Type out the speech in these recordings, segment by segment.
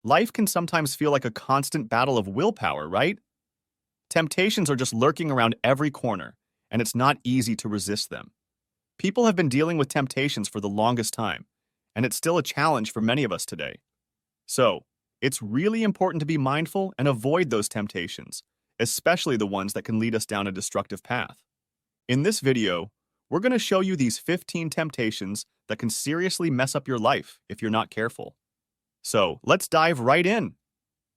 Life can sometimes feel like a constant battle of willpower, right? Temptations are just lurking around every corner, and it's not easy to resist them. People have been dealing with temptations for the longest time, and it's still a challenge for many of us today. So, it's really important to be mindful and avoid those temptations, especially the ones that can lead us down a destructive path. In this video, we're going to show you these 15 temptations that can seriously mess up your life if you're not careful. So, let's dive right in.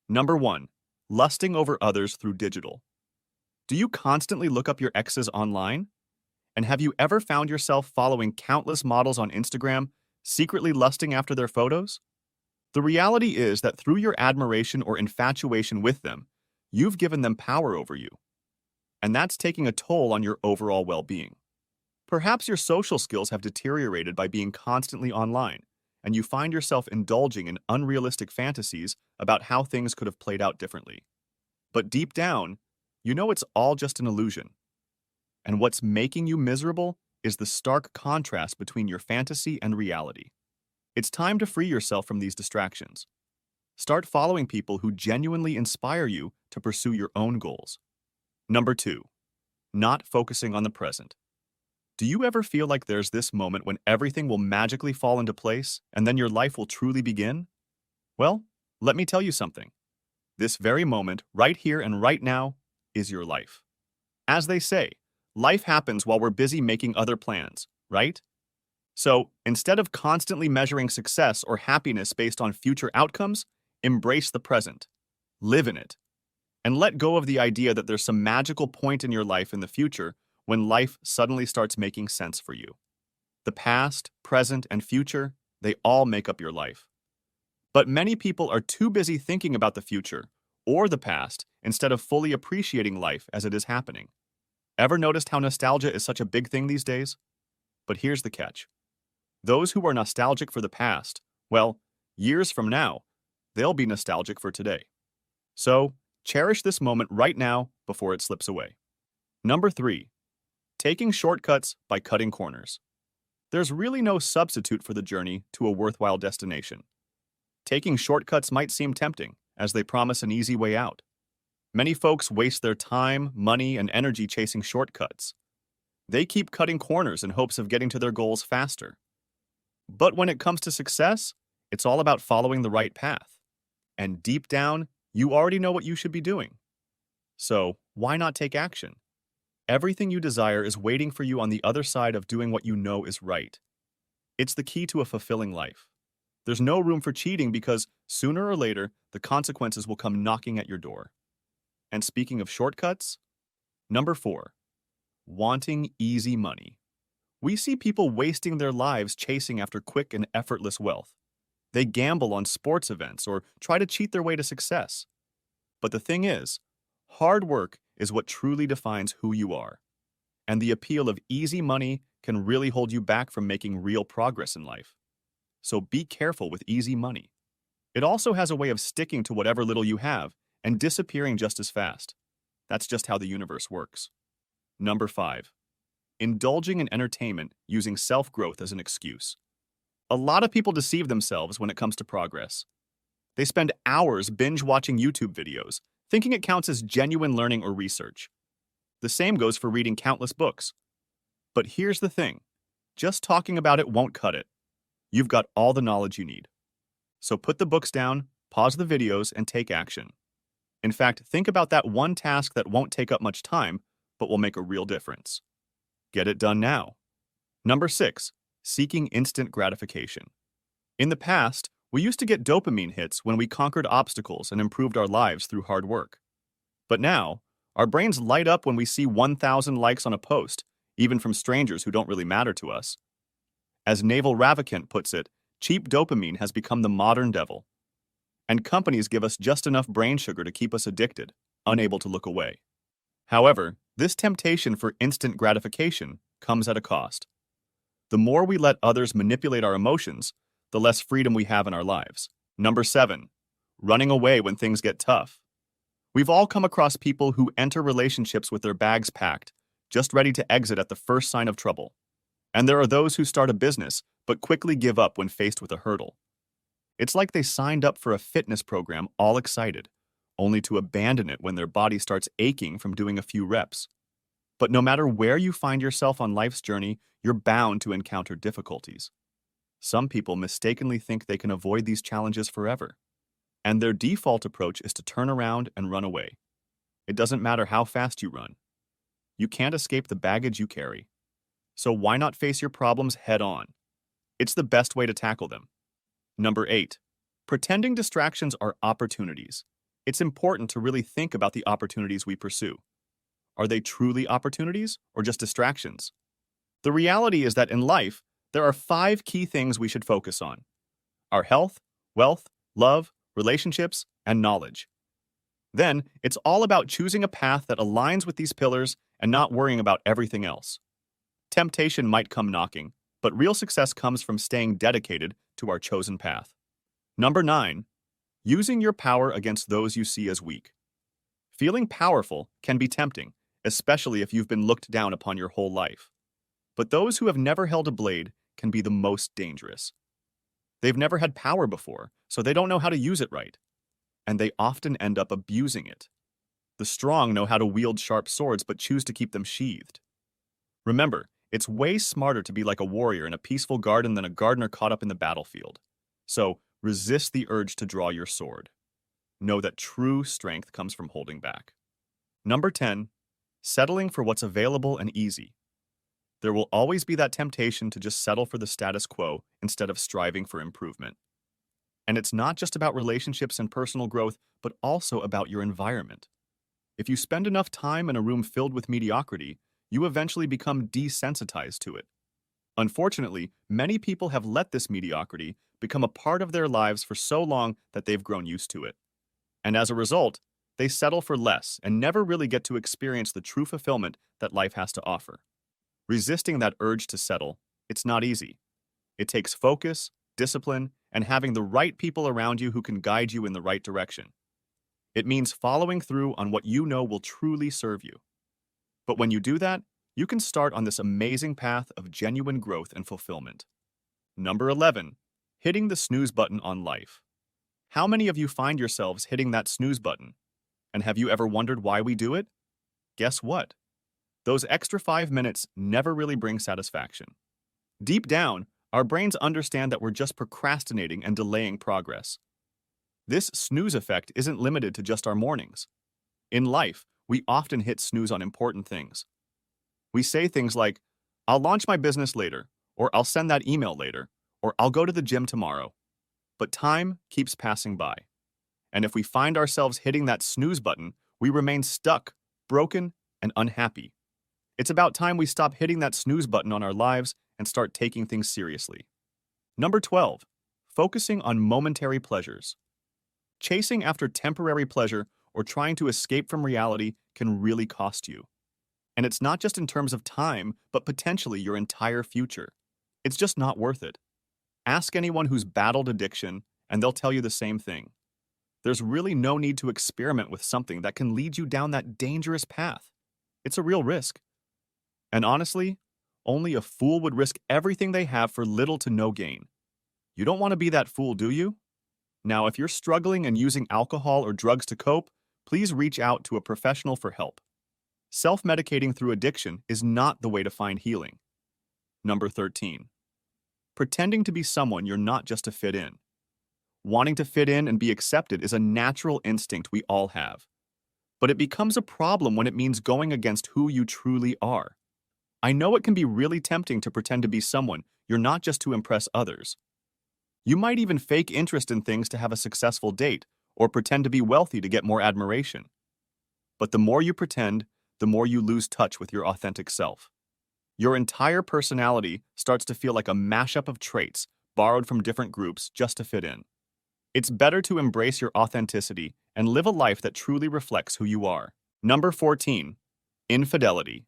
Number 1. Lusting over others through digital. Do you constantly look up your exes online? And have you ever found yourself following countless models on Instagram, secretly lusting after their photos? The reality is that through your admiration or infatuation with them, you've given them power over you. And that's taking a toll on your overall well-being. Perhaps your social skills have deteriorated by being constantly online, and you find yourself indulging in unrealistic fantasies about how things could have played out differently. But deep down, you know it's all just an illusion. And what's making you miserable is the stark contrast between your fantasy and reality. It's time to free yourself from these distractions. Start following people who genuinely inspire you to pursue your own goals. Number 2. Not focusing on the present. Do you ever feel like there's this moment when everything will magically fall into place and then your life will truly begin? Well, let me tell you something. This very moment, right here and right now, is your life. As they say, life happens while we're busy making other plans, right? So, instead of constantly measuring success or happiness based on future outcomes, embrace the present. Live in it. And let go of the idea that there's some magical point in your life in the future when life suddenly starts making sense for you. The past, present, and future, they all make up your life. But many people are too busy thinking about the future or the past instead of fully appreciating life as it is happening. Ever noticed how nostalgia is such a big thing these days? But here's the catch. Those who are nostalgic for the past, well, years from now, they'll be nostalgic for today. So, cherish this moment right now before it slips away. Number 3. Taking shortcuts by cutting corners. There's really no substitute for the journey to a worthwhile destination. Taking shortcuts might seem tempting, as they promise an easy way out. Many folks waste their time, money, and energy chasing shortcuts. They keep cutting corners in hopes of getting to their goals faster. But when it comes to success, it's all about following the right path. And deep down, you already know what you should be doing. So, why not take action? Everything you desire is waiting for you on the other side of doing what you know is right. It's the key to a fulfilling life. There's no room for cheating because sooner or later, the consequences will come knocking at your door. And speaking of shortcuts, number 4, wanting easy money. We see people wasting their lives chasing after quick and effortless wealth. They gamble on sports events or try to cheat their way to success. But the thing is, hard work is what truly defines who you are. And the appeal of easy money can really hold you back from making real progress in life. So be careful with easy money. It also has a way of sticking to whatever little you have and disappearing just as fast. That's just how the universe works. Number 5. Indulging in entertainment using self-growth as an excuse. A lot of people deceive themselves when it comes to progress. They spend hours binge-watching YouTube videos, thinking it counts as genuine learning or research. The same goes for reading countless books. But here's the thing. Just talking about it won't cut it. You've got all the knowledge you need. So put the books down, pause the videos, and take action. In fact, think about that one task that won't take up much time, but will make a real difference. Get it done now. Number 6. Seeking instant gratification. In the past, we used to get dopamine hits when we conquered obstacles and improved our lives through hard work. But now, our brains light up when we see 1,000 likes on a post, even from strangers who don't really matter to us. As Naval Ravikant puts it, cheap dopamine has become the modern devil. And companies give us just enough brain sugar to keep us addicted, unable to look away. However, this temptation for instant gratification comes at a cost. The more we let others manipulate our emotions, the less freedom we have in our lives. Number 7. Running away when things get tough. We've all come across people who enter relationships with their bags packed, just ready to exit at the first sign of trouble. And there are those who start a business, but quickly give up when faced with a hurdle. It's like they signed up for a fitness program all excited, only to abandon it when their body starts aching from doing a few reps. But no matter where you find yourself on life's journey, you're bound to encounter difficulties. Some people mistakenly think they can avoid these challenges forever, and their default approach is to turn around and run away. It doesn't matter how fast you run. You can't escape the baggage you carry. So why not face your problems head on? It's the best way to tackle them. Number 8. Pretending distractions are opportunities. It's important to really think about the opportunities we pursue. Are they truly opportunities or just distractions? The reality is that in life, there are 5 key things we should focus on: our health, wealth, love, relationships, and knowledge. Then, it's all about choosing a path that aligns with these pillars and not worrying about everything else. Temptation might come knocking, but real success comes from staying dedicated to our chosen path. Number 9. Using your power against those you see as weak. Feeling powerful can be tempting, especially if you've been looked down upon your whole life. But those who have never held a blade can be the most dangerous. They've never had power before, so they don't know how to use it right, and they often end up abusing it. The strong know how to wield sharp swords but choose to keep them sheathed. Remember, it's way smarter to be like a warrior in a peaceful garden than a gardener caught up in the battlefield. So, resist the urge to draw your sword. Know that true strength comes from holding back. Number 10. Settling for what's available and easy. There will always be that temptation to just settle for the status quo instead of striving for improvement. And it's not just about relationships and personal growth, but also about your environment. If you spend enough time in a room filled with mediocrity, you eventually become desensitized to it. Unfortunately, many people have let this mediocrity become a part of their lives for so long that they've grown used to it. And as a result, they settle for less and never really get to experience the true fulfillment that life has to offer. Resisting that urge to settle, it's not easy. It takes focus, discipline, and having the right people around you who can guide you in the right direction. It means following through on what you know will truly serve you. But when you do that, you can start on this amazing path of genuine growth and fulfillment. Number 11. Hitting the snooze button on life. How many of you find yourselves hitting that snooze button? And have you ever wondered why we do it? Guess what? Those extra 5 minutes never really bring satisfaction. Deep down, our brains understand that we're just procrastinating and delaying progress. This snooze effect isn't limited to just our mornings. In life, we often hit snooze on important things. We say things like, "I'll launch my business later," or "I'll send that email later," or "I'll go to the gym tomorrow." But time keeps passing by. And if we find ourselves hitting that snooze button, we remain stuck, broken, and unhappy. It's about time we stop hitting that snooze button on our lives and start taking things seriously. Number 12. Focusing on momentary pleasures. Chasing after temporary pleasure or trying to escape from reality can really cost you. And it's not just in terms of time, but potentially your entire future. It's just not worth it. Ask anyone who's battled addiction, and they'll tell you the same thing. There's really no need to experiment with something that can lead you down that dangerous path. It's a real risk. And honestly, only a fool would risk everything they have for little to no gain. You don't want to be that fool, do you? Now, if you're struggling and using alcohol or drugs to cope, please reach out to a professional for help. Self-medicating through addiction is not the way to find healing. Number 13. Pretending to be someone you're not just to fit in. Wanting to fit in and be accepted is a natural instinct we all have. But it becomes a problem when it means going against who you truly are. I know it can be really tempting to pretend to be someone you're not just to impress others. You might even fake interest in things to have a successful date, or pretend to be wealthy to get more admiration. But the more you pretend, the more you lose touch with your authentic self. Your entire personality starts to feel like a mashup of traits borrowed from different groups just to fit in. It's better to embrace your authenticity and live a life that truly reflects who you are. Number 14. Infidelity.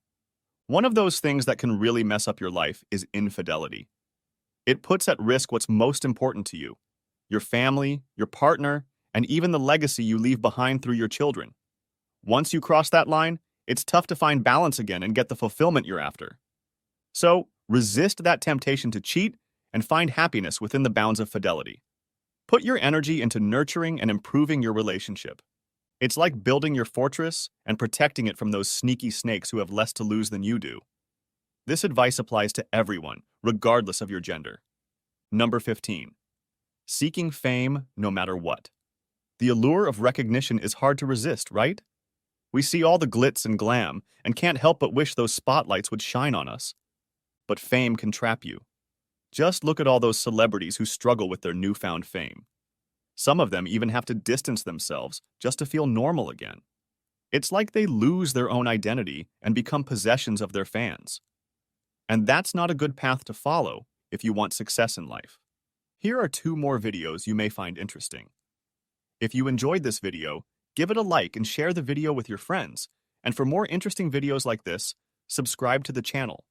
One of those things that can really mess up your life is infidelity. It puts at risk what's most important to you: your family, your partner, and even the legacy you leave behind through your children. Once you cross that line, it's tough to find balance again and get the fulfillment you're after. So, resist that temptation to cheat and find happiness within the bounds of fidelity. Put your energy into nurturing and improving your relationship. It's like building your fortress and protecting it from those sneaky snakes who have less to lose than you do. This advice applies to everyone, regardless of your gender. Number 15. Seeking fame no matter what. The allure of recognition is hard to resist, right? We see all the glitz and glam and can't help but wish those spotlights would shine on us. But fame can trap you. Just look at all those celebrities who struggle with their newfound fame. Some of them even have to distance themselves just to feel normal again. It's like they lose their own identity and become possessions of their fans. And that's not a good path to follow if you want success in life. Here are 2 more videos you may find interesting. If you enjoyed this video, give it a like and share the video with your friends. And for more interesting videos like this, subscribe to the channel.